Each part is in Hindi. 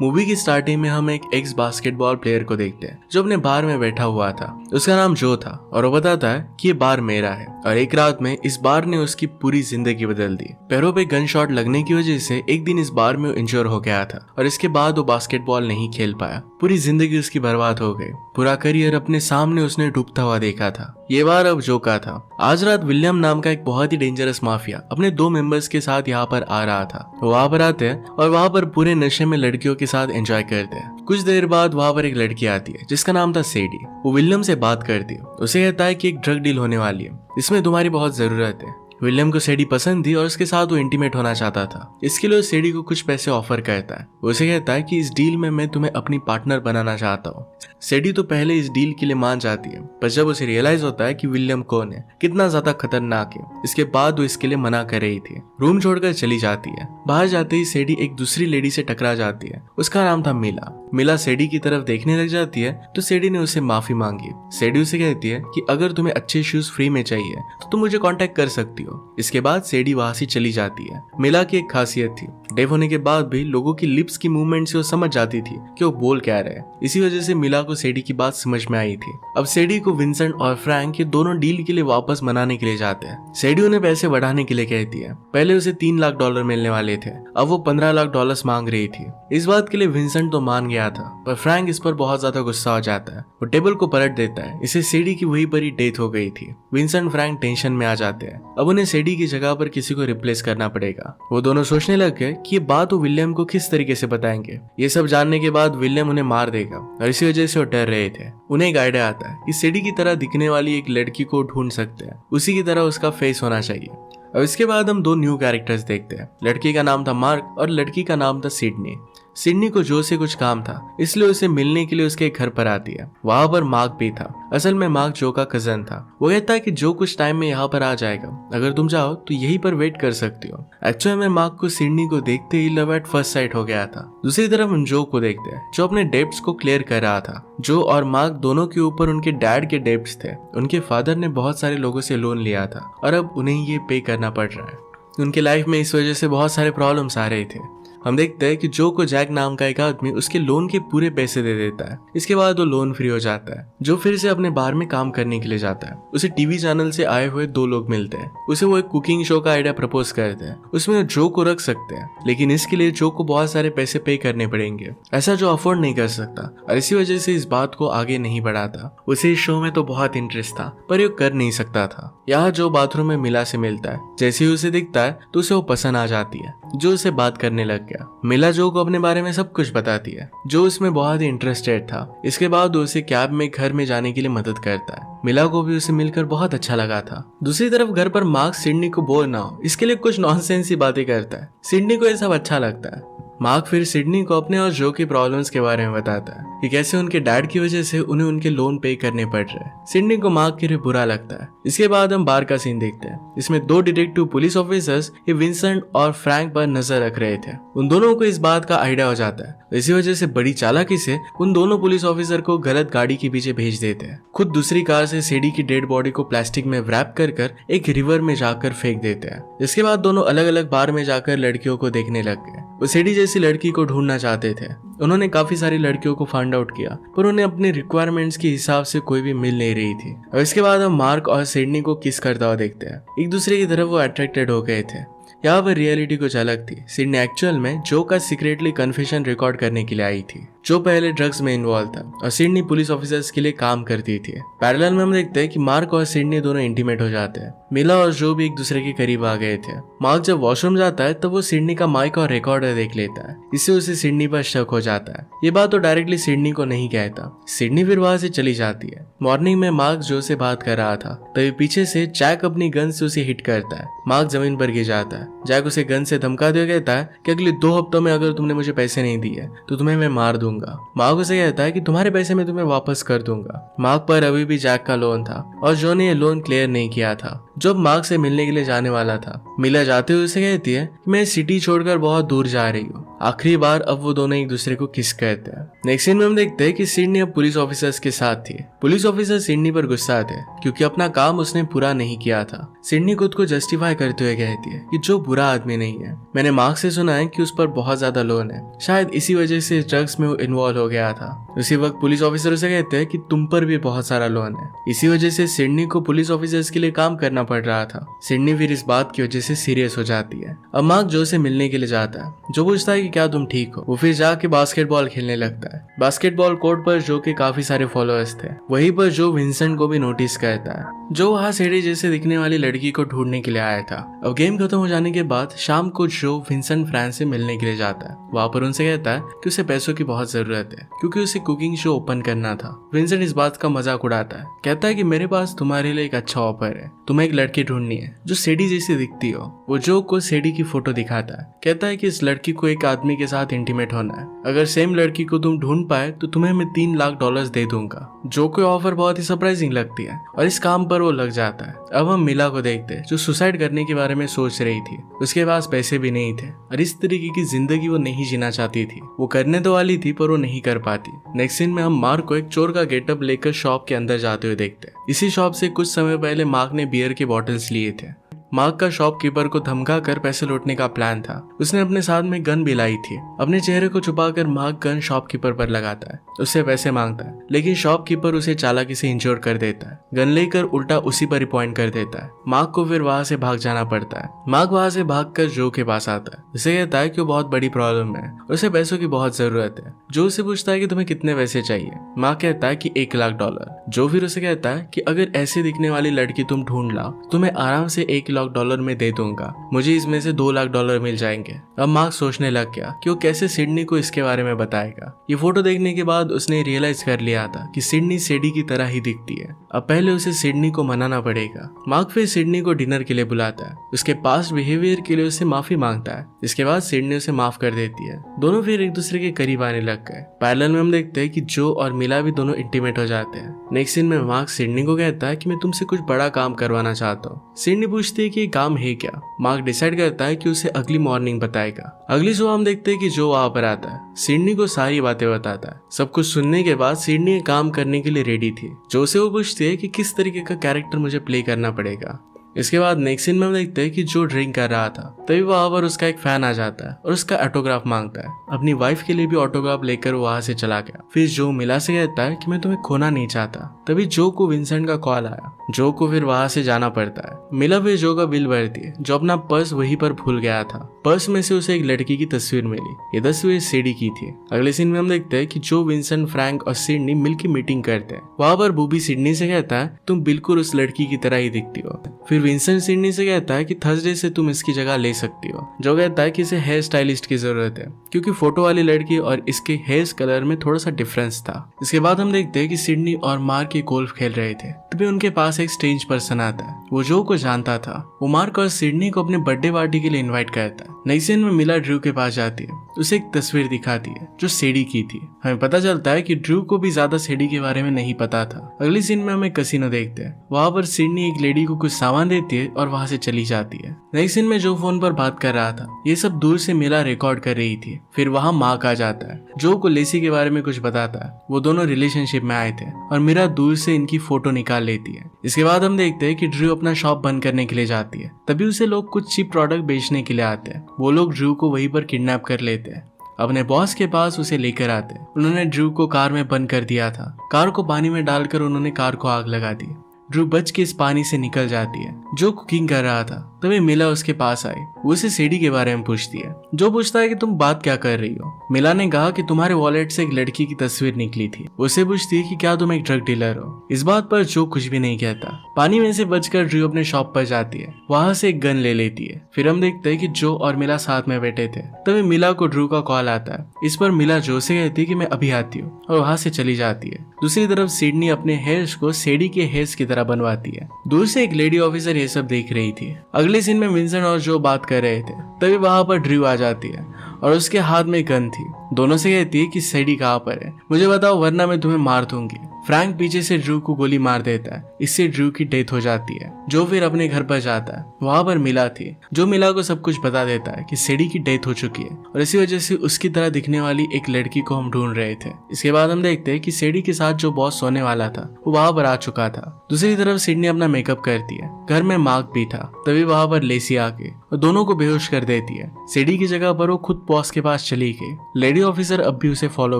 मूवी की स्टार्टिंग में हम एक एक्स बास्केटबॉल प्लेयर को देखते हैं जो अपने बार में बैठा हुआ था। उसका नाम जो था और वो बताता है कि ये बार मेरा है और एक रात में इस बार ने उसकी पूरी जिंदगी बदल दी। पैरों पे गन शॉट लगने की वजह से एक दिन इस बार में वो इंजोर हो गया था और इसके बाद वो बास्केटबॉल नहीं खेल पाया। पूरी जिंदगी उसकी बर्बाद हो गई। पूरा करियर अपने सामने उसने डूबता हुआ देखा था। ये बार अब जो का था। आज रात विलियम नाम का एक बहुत ही डेंजरस माफिया अपने 2 मेंबर्स के साथ यहाँ पर आ रहा था। वो वहाँ पर आते हैं और वहाँ पर पूरे नशे में लड़कियों के साथ एंजॉय करते हैं। कुछ देर बाद वहाँ पर एक लड़की आती है जिसका नाम था सेडी। वो विलियम से बात करती है। उसे कहता है कि एक ड्रग डील होने वाली है, इसमें तुम्हारी बहुत जरूरत है। विलियम को सेडी पसंद थी और उसके साथ वो इंटीमेट होना चाहता था। इसके लिए सेडी को कुछ पैसे ऑफर करता है। उसे कहता है कि इस डील में मैं तुम्हें अपनी पार्टनर बनाना चाहता हूँ। सेडी तो पहले इस डील के लिए मान जाती है, पर जब उसे रियलाइज होता है कि विलियम कौन है, कितना ज्यादा खतरनाक है, इसके बाद वो इसके लिए मना कर रही थी। रूम छोड़कर चली जाती है। बाहर जाते ही सेडी एक दूसरी लेडी से टकरा जाती है। उसका नाम था मिला। मिला सेडी की तरफ देखने लग जाती है तो सेडी ने उसे माफी मांगी। सेडी उसे कहती है कि अगर तुम्हें अच्छे शूज फ्री में चाहिए तो तुम मुझे कांटेक्ट कर सकती हो। इसके बाद सेडी वहां से चली जाती है। मिला की एक खासियत थी, डेव होने के बाद भी लोगों की लिप्स की मूवमेंट से वो समझ जाती थी कि वो बोल क्या रहे। इसी वजह से मिला को सेडी की बात समझ में आई थी। अब सेडी को विंसेंट और फ्रैंक ये दोनों डील के लिए वापस मनाने के लिए जाते हैं। सेडी उन्हें पैसे बढ़ाने के लिए कहती है। पहले उसे $3 लाख मिलने वाले थे, अब वो $15 लाख मांग रही थी। इस बात के लिए विंसेंट तो मान गया था, पर फ्रैंक इस पर बहुत ज्यादा गुस्सा हो जाता है। वो टेबल को पलट देता है। इसे सेडी की वहीं पर ही डेथ हो गई थी। विंसेंट फ्रैंक टेंशन में आ जाते हैं। अब उन्हें सेडी की जगह पर किसी को रिप्लेस करना पड़ेगा। वो दोनों सोचने लग गए कि ये बात वो विलियम को किस तरीके से बताएंगे। ये सब जानने के बाद विलियम उन्हें मार देगा और इसी वजह से वो डर रहे थे। उन्हें एक आइडिया आता है कि सेडी की तरह दिखने वाली एक लड़की को ढूंढ सकते हैं, उसी की तरह उसका फेस होना चाहिए। अब इसके बाद हम 2 न्यू कैरेक्टर्स देखते हैं। लड़की का नाम था मार्क और लड़की का नाम था सिडनी। सिडनी को जो से कुछ काम था, इसलिए उसे मिलने के लिए उसके घर पर आती है। वहां पर मार्क भी था। असल में मार्क जो का कजन था। वो कहता है कि जो कुछ टाइम में यहाँ पर आ जाएगा, अगर तुम चाहो तो यहीं पर वेट कर सकती हो। एक्चुअली में मार्क को सिडनी को देखते ही लव एट फर्स्ट साइट हो गया था। दूसरी तरफ हम जो को देखते हैं जो अपने डेब्ट्स को क्लियर कर रहा था। जो और मार्क दोनों के ऊपर उनके डैड के डेब्ट्स थे। उनके फादर ने बहुत सारे लोगों से लोन लिया था और अब उन्हें ये पे करना पड़ रहा है। उनके लाइफ में इस वजह से बहुत सारे प्रॉब्लम्स आ रहे थे। हम देखते हैं कि जो को जैक नाम का एक आदमी उसके लोन के पूरे पैसे दे देता है। इसके बाद वो लोन फ्री हो जाता है। जो फिर से अपने बार में काम करने के लिए जाता है। उसे टीवी चैनल से आए हुए 2 लोग मिलते हैं। उसे वो एक कुकिंग शो का आइडिया प्रपोज करते हैं। उसमें जो को रख सकते हैं, लेकिन इसके लिए जो को बहुत सारे पैसे पे करने पड़ेंगे। ऐसा जो अफोर्ड नहीं कर सकता और इसी वजह से इस बात को आगे नहीं बढ़ाता। उसे इस शो में तो बहुत इंटरेस्ट था, पर ये कर नहीं सकता था। यहाँ जो बाथरूम में मिला से मिलता है। जैसे ही उसे दिखता है तो उसे वो पसंद आ जाती है। जो उसे बात करने लग गया। मिला जो को अपने बारे में सब कुछ बताती है। जो उसमें बहुत ही इंटरेस्टेड था। इसके बाद वो उसे कैब में घर में जाने के लिए मदद करता है। मिला को भी उसे मिलकर बहुत अच्छा लगा था। दूसरी तरफ घर पर मार्क सिडनी को बोर ना हो इसके लिए कुछ नॉनसेंस ही बातें करता है। सिडनी को ये सब अच्छा लगता है। मार्क फिर सिडनी को अपने और जो की प्रॉब्लम्स के बारे में बताता है कि कैसे उनके डैड की वजह से उन्हें उनके लोन पे करने पड़ रहे हैं। सिडनी को मार्क के लिए बुरा लगता है। इसके बाद हम बार का सीन देखते हैं। इसमें 2 डिटेक्टिव पुलिस ऑफिसर्स ये विंसेंट और फ्रैंक पर नजर रख रहे थे। उन दोनों को इस बात का आइडिया हो जाता है। इसी वजह से बड़ी चालाकी से उन दोनों पुलिस ऑफिसर को गलत गाड़ी के पीछे भेज देते हैं। खुद दूसरी कार से सेडी की डेड बॉडी को प्लास्टिक में रैप कर एक रिवर में जाकर फेंक देते हैं। इसके बाद दोनों अलग अलग बार में जाकर लड़कियों को देखने लग गए। वो सेडी जैसी लड़की को ढूंढना चाहते थे। उन्होंने काफी सारी लड़कियों को फाइंड आउट किया, पर उन्हें अपनी रिक्वायरमेंट्स के हिसाब से कोई भी मिल नहीं रही थी। और इसके बाद हम मार्क और सिडनी को किस करता हुआ देखते हैं। एक दूसरे की तरफ वो अट्रैक्टेड हो गए थे। यहाँ पर रियलिटी कुछ अलग थी। सिडनी एक्चुअल में जो का सीक्रेटली कन्फेशन रिकॉर्ड करने के लिए आई थी। जो पहले ड्रग्स में इन्वॉल्व था और सिडनी पुलिस ऑफिसर्स के लिए काम करती थी। पैरेलल में हम देखते हैं कि मार्क और सिडनी दोनों इंटीमेट हो जाते हैं। मिला और जो भी एक दूसरे के करीब आ गए थे। मार्क जब वॉशरूम जाता है तब वो सिडनी का माइक और रिकॉर्डर देख लेता है। इससे उसे सिडनी पर शक हो जाता है। ये बात तो डायरेक्टली सिडनी को नहीं कहता। सिडनी फिर वहां से चली जाती है। मॉर्निंग में मार्क जो से बात कर रहा था, तभी पीछे से जैक अपनी गन से उसे हिट करता है। मार्क जमीन पर गिर जाता है। जैक उसे गन से धमका दे कहता है कि अगले 2 हफ्तों में अगर तुमने मुझे पैसे नहीं दिए तो तुम्हें मैं मार दूंगा। मार्क उसे कहता है कि तुम्हारे पैसे मैं तुम्हें वापस कर दूंगा। मार्क पर अभी भी जैक का लोन था और जो ने ये लोन क्लियर नहीं किया था। जब मार्क से मिलने के लिए जाने वाला था, मिला जाते हुए उसे कहती है कि मैं सिटी छोड़कर बहुत दूर जा रही हूँ। आखिरी बार अब वो दोनों एक दूसरे को किस कहते हैं। नेक्स्ट सीन में हम देखते हैं कि सिडनी अब पुलिस ऑफिसर्स के साथ थी। पुलिस ऑफिसर सिडनी पर गुस्सा थे क्योंकि अपना काम उसने पूरा नहीं किया था। सिडनी खुद को जस्टिफाई करते हुए कहती है कि जो बुरा आदमी नहीं है, मैंने मार्क से सुना है कि उस पर बहुत ज्यादा लोन है, शायद इसी वजह से ड्रग्स में वो इन्वॉल्व हो गया था। उसी वक्त पुलिस ऑफिसर उसे कहते हैं कि तुम पर भी बहुत सारा लोन है, इसी वजह से सिडनी को पुलिस ऑफिसर्स के लिए काम करना पड़ रहा था। सिडनी फिर इस बात की वजह से सीरियस हो जाती है। अब मार्क जो से मिलने के लिए जाता है। जो पूछता है कि क्या तुम ठीक हो। वो फिर जाके बास्केटबॉल खेलने लगता है। बास्केटबॉल कोर्ट पर जो के काफी सारे फॉलोअर्स थे। वहीं पर जो विंसेंट को भी नोटिस करता है, जो वहाँ सीढ़ी जैसे दिखने वाली लड़की को ढूंढने के लिए आया था। अब गेम खत्म हो जाने के बाद शाम को जो विंसेंट फ्रांस से मिलने के लिए जाता है। वहाँ पर उनसे कहता है कि उसे पैसों की बहुत जरूरत है क्योंकि उसे कुकिंग शो ओपन करना था। विंसेंट इस बात का मजाक उड़ाता है, कहता है कि मेरे पास तुम्हारे लिए एक अच्छा ऑफर है, तुम्हें एक लड़की ढूंढनी है जो सीढ़ी जैसी दिखती हो। वो जो को सीढ़ी की फोटो दिखाता है, कहता है कि इस लड़की को एक आदमी के साथ इंटीमेट होना है, अगर सेम लड़की को तुम ढूंढ पाए तो तुम्हें मैं $3 लाख दे दूंगा। जो को ऑफर बहुत ही सरप्राइजिंग लगती है और इस काम पर वो लग जाता है। अब हम मिला को देखते हैं जो सुसाइड करने के बारे में सोच रही थी। उसके पास पैसे भी नहीं थे और इस तरीके की जिंदगी वो नहीं जीना चाहती थी। वो करने तो वाली थी पर वो नहीं कर पाती। नेक्स्ट सीन में हम मार्क को एक चोर का गेटअप लेकर शॉप के अंदर जाते हुए देखते हैं। इसी शॉप से कुछ समय पहले मार्क ने बियर के बॉटल्स लिए थे। मार्क का शॉपकीपर को धमका कर पैसे लूटने का प्लान था। उसने अपने साथ में गन भी लाई थी। अपने चेहरे को छुपाकर मार्क गन शॉपकीपर पर लगाता है, उससे पैसे मांगता है, लेकिन शॉपकीपर उसे चालाकी से इंश्योर कर देता है। गन लेकर उल्टा उसी पर ही पॉइंट कर देता है। मार्क को फिर वहां से भाग जाना पड़ता है। मार्क वहां से भागकर जो के पास आता है। उसे कहता है कि वो बहुत बड़ी प्रॉब्लम है, उसे पैसों की बहुत जरूरत है। जो उसे पूछता है कि तुम्हें कितने पैसे चाहिए। मार्क कहता है कि $1 लाख। जो फिर उसे कहता है कि अगर ऐसे दिखने वाली लड़की तुम ढूंढ लाओ तो मैं आराम से $1 लाख में दे दूंगा, मुझे इसमें से $2 लाख मिल जाएंगे। अब मार्क सोचने लग गया कि वो कैसे सिडनी को इसके बारे में बताएगा। ये फोटो देखने के बाद उसने रियलाइज कर लिया था कि सिडनी सिडी की तरह ही दिखती है। अब पहले उसे सिडनी को मनाना पड़ेगा। मार्क फिर सिडनी को डिनर के लिए बुलाता है, उसके पास्ट बिहेवियर के लिए उसे माफी मांगता है। इसके बाद सिडनी उसे माफ कर देती है। दोनों फिर एक दूसरे के करीब आने लग गए। पैरेलल में हम देखते हैं कि जो और मिला भी दोनों इंटीमेट हो जाते हैं। नेक्स्ट सीन में मार्क सिडनी को कहता है कि मैं तुमसे कुछ बड़ा काम करवाना चाहता हूँ। सिडनी पूछती है कि ये काम है क्या। मार्क डिसाइड करता है कि उसे अगली मॉर्निंग बताएगा। अगली सुबह हम देखते हैं कि जो वहां पर आता है, सिडनी को सारी बातें बताता है। सब कुछ सुनने के बाद सिडनी काम करने के लिए रेडी थी। जो से वो पूछती है कि किस तरीके का कैरेक्टर मुझे प्ले करना पड़ेगा। इसके बाद नेक्स्ट सीन में हम देखते हैं कि जो ड्रिंक कर रहा था, तभी वहां पर उसका एक फैन आ जाता है और उसका ऑटोग्राफ मांगता है। अपनी वाइफ के लिए भी ऑटोग्राफ लेकर वहां से चला गया। फिर जो मिला से कहता है कि मैं तुम्हें खोना नहीं चाहता। तभी जो को विंसेंट का कॉल आया। जो को फिर वहां से जाना पड़ता है। मिला फिर जो का बिल भरती है। जो अपना पर्स वहीं पर भूल गया था। पर्स में से उसे एक लड़की की तस्वीर मिली। ये तस्वीर सीडी की थी। अगले सीन में हम देखते हैं कि जो विंसेंट, फ्रैंक और सिडनी मिलकर मीटिंग करते हैं। वहां पर बूबी सिडनी से कहता है तुम बिल्कुल उस लड़की की तरह ही दिखती हो। फिर विंसेंट सिडनी से कहता है कि थर्सडे से तुम इसकी जगह ले सकती हो। जो कहता है कि इसे हेयर स्टाइलिस्ट की जरूरत है क्योंकि फोटो वाली लड़की और इसके हेयर कलर में थोड़ा सा डिफरेंस था। इसके बाद हम देखते हैं कि सिडनी और मार्क के गोल्फ खेल रहे थे। तभी उनके पास एक स्ट्रेंज पर्सन आता है। वो जो को जानता था। वो मार्क और सिडनी को अपने बर्थडे पार्टी के लिए इनवाइट करता है। नई सीन में मिला ड्रू के पास जाती है। उसे एक तस्वीर दिखाती है जो सीडी की थी। हमें पता चलता है कि ड्रू को भी ज्यादा सीडी के बारे में नहीं पता था। अगली सीन में हमें कसिनो देखते हैं। वहां पर सिडनी एक लेडी को कुछ सामान देती है और वहां से चली जाती है। नेक्स्ट सीन में जो फोन पर बात कर रहा था, ये सब दूर से मिला रिकॉर्ड कर रही थी। फिर वहां मार्क आ जाता है। जो को लेसी के बारे में कुछ बताता है। वो दोनों रिलेशनशिप में आए थे और मीरा दूर से इनकी फोटो निकाल लेती है। इसके बाद हम देखते हैं कि ड्रू अपना शॉप बंद करने के लिए जाती है। तभी उसे लोग कुछ चीप प्रोडक्ट बेचने के लिए आते हैं। वो लोग ड्रू को वहीं पर किडनैप कर लेते हैं। अपने बॉस के पास उसे लेकर आते हैं। उन्होंने ड्रू को कार में बंद कर दिया था। कार को पानी में डालकर उन्होंने कार को आग लगा दी। ड्रू बच के इस पानी से निकल जाती है। जो कुकिंग कर रहा था, तभी मिला उसके पास आई। वो उसे सीडी के बारे में पूछती है। जो पूछता है कि तुम बात क्या कर रही हो। मिला ने कहा कि तुम्हारे वॉलेट से एक लड़की की तस्वीर निकली थी। उसे पूछती है कि क्या तुम एक ड्रग डीलर हो। इस बात पर जो कुछ भी नहीं कहता। पानी में से बचकर ड्रू अपने शॉप पर जाती है। वहां से एक गन ले लेती है। फिर हम देखते हैं कि जो और मिला साथ में बैठे थे। तभी मिला को ड्रू का कॉल आता है। इस पर मिला जो से कहती है कि मैं अभी आती हूँ और वहां से चली जाती है। दूसरी तरफ सिडनी अपने हेयर्स को सीडी के हेयर्स की तरह बनवाती है। दूर से एक लेडी ऑफिसर ये सब देख रही थी। अगले सीन में विंसेंट और जो बात कर रहे थे। तभी वहां पर ड्रू आ जाती है और उसके हाथ में गन थी। दोनों से कहती है कि सीडी कहाँ पर है, मुझे बताओ वरना मैं तुम्हें मार दूंगी। फ्रैंक पीछे से ड्रू को गोली मार देता है। इससे ड्रू की डेथ हो जाती है। जो फिर अपने घर पर जाता है। वहां पर मिला थी, जो मिला को सब कुछ बता देता है कि सेडी की डेथ हो चुकी है और इसी वजह से उसकी तरह दिखने वाली एक लड़की को हम ढूंढ रहे थे। इसके बाद हम देखते हैं कि सेडी के साथ जो बॉस सोने वाला था वो वहां पर आ चुका था। दूसरी तरफ सिडनी अपना मेकअप करती है। घर में मार्क भी था। तभी वहां पर लेसी आके और दोनों को बेहोश कर देती है। सेडी की जगह पर वो खुद बॉस के पास चली गई। लेडी ऑफिसर अब भी उसे फॉलो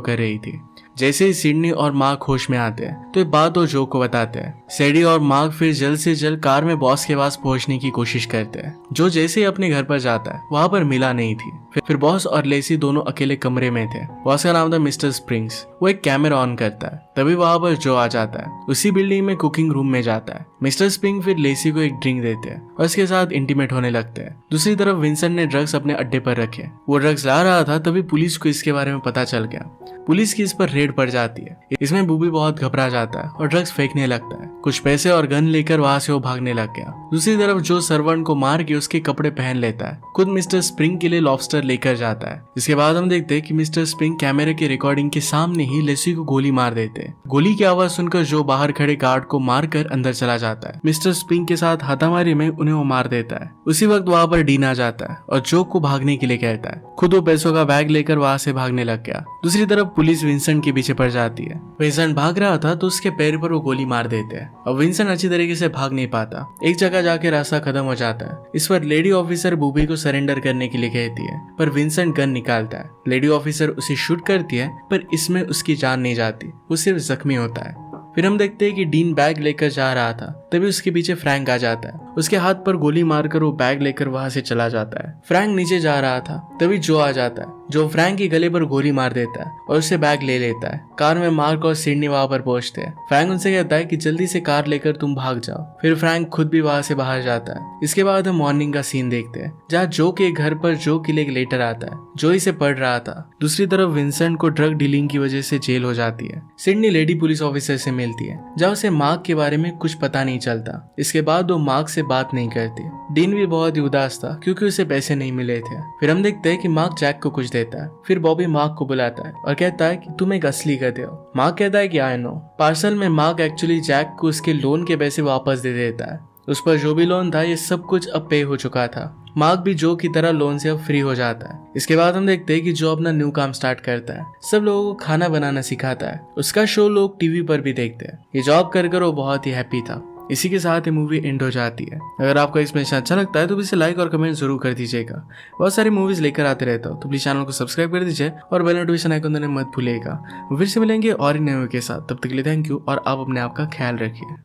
कर रही थी। जैसे ही सिडनी और मार्क होश में आते हैं तो एक बात वो जो को बताते हैं। सेडी और मार्क फिर जल्द से जल्द कार में बॉस के पास पहुंचने की कोशिश करते हैं। जो जैसे ही अपने घर पर जाता है वहां पर मिला नहीं थी। फिर बॉस और लेसी दोनों अकेले कमरे में थे। बॉस का नाम था मिस्टर स्प्रिंग्स। वो एक कैमरा ऑन करता है। तभी वहां पर जो आ जाता है। उसी बिल्डिंग में कुकिंग रूम में जाता है। मिस्टर स्प्रिंग फिर लेसी को एक ड्रिंक देते हैं और उसके साथ इंटीमेट होने लगते हैं। दूसरी तरफ विंसेंट ने ड्रग्स अपने अड्डे पर रखे। वो ड्रग्स ला रहा था तभी पुलिस को इसके बारे में पता चल गया। पुलिस की इस पर रेड पड़ जाती है। इसमें बूबी बहुत घबरा जाता है और ड्रग्स फेंकने लगता है। कुछ पैसे और गन लेकर वहां से वो भागने लग गया। दूसरी तरफ जो सर्वेंट को मार के उसके कपड़े पहन लेता है। खुद मिस्टर स्प्रिंग के लिए लॉबस्टर लेकर जाता है। इसके बाद हम देखते हैं कि मिस्टर स्प्रिंग कैमरे के रिकॉर्डिंग के सामने ही लेसी को गोली मार देते हैं। गोली की आवाज सुनकर जो बाहर खड़े गार्ड को मारकर अंदर चला जाता है। मिस्टर स्प्रिंग के साथ हाथामारी में उन्हें वो मार देता है। उसी वक्त वहां पर डीन आ जाता है और जो को भागने के लिए कहता है। खुद वो पैसों का बैग लेकर वहां से भागने लग गया। दूसरी तरफ पुलिस विंसेंट के पीछे पड़ जाती है। विंसेंट भाग रहा था तो उसके पैर पर वो गोली मार देते हैं और विंसेंट अच्छी तरीके से भाग नहीं पाता। एक जगह जाके रास्ता खत्म हो जाता है। इस पर लेडी ऑफिसर बूबी को सरेंडर करने के लिए कहती है पर विंसेंट गन निकालता है। लेडी ऑफिसर उसे शूट करती है पर इसमें उसकी जान नहीं जाती, वो सिर्फ जख्मी होता है। फिर हम देखते हैं कि डीन बैग लेकर जा रहा था तभी उसके पीछे फ्रैंक आ जाता है। उसके हाथ पर गोली मारकर वो बैग लेकर वहां से चला जाता है। फ्रैंक नीचे जा रहा था तभी जो आ जाता है। जो फ्रैंक के गले पर गोली मार देता है और उससे बैग ले लेता है। कार में मार्क और सिडनी वहां पर पहुंचते हैं। फ्रैंक उनसे कहता है कि जल्दी से कार लेकर तुम भाग जाओ। फिर फ्रैंक खुद भी वहां से बाहर जाता है। इसके बाद हम मॉर्निंग का सीन देखते हैं जहाँ जो के घर पर जो के लिए एक लेटर आता है। जो इसे पढ़ रहा था। दूसरी तरफ विंसेंट को ड्रग डीलिंग की वजह से जेल हो जाती है। सिडनी लेडी पुलिस ऑफिसर से मिलती है जहाँ उसे मार्क के बारे में कुछ पता नहीं चलता। इसके बाद वो मार्क से बात नहीं करती। डीन भी बहुत ही उदास था क्योंकि उसे पैसे नहीं मिले थे। फिर हम देखते हैं कि मार्क जैक को कुछ देता है। फिर बॉबी मार्क को बुलाता है और कहता है कि तुम एक असली गधे हो। मार्क कहता है कि आई नो। पार्सल में मार्क एक्चुअली जैक को उसके लोन के पैसे वापस दे देता है। उस पर जो भी लोन था ये सब कुछ अब पे हो चुका था। मार्क भी जो की तरह लोन से अब फ्री हो जाता है। इसके बाद हम देखते हैं कि जो अपना न्यू काम स्टार्ट करता है। सब लोगों को खाना बनाना सिखाता है। उसका शो लोग टीवी पर भी देखते हैं। ये जॉब कर वो बहुत ही हैप्पी था। इसी के साथ ये मूवी एंड हो जाती है। अगर आपको एक्सप्लेनेशन अच्छा लगता है तो इसे लाइक और कमेंट जरूर कर दीजिएगा। बहुत सारी मूवीज लेकर आते रहता हूँ तो प्लीज चैनल को सब्सक्राइब कर दीजिए और बेल नोटिफिकेशन आइकन दबाना मत भूलिएगा। फिर से मिलेंगे और नए मूवी के साथ। तब तक के लिए थैंक यू और आप अपने आप का ख्याल रखिए।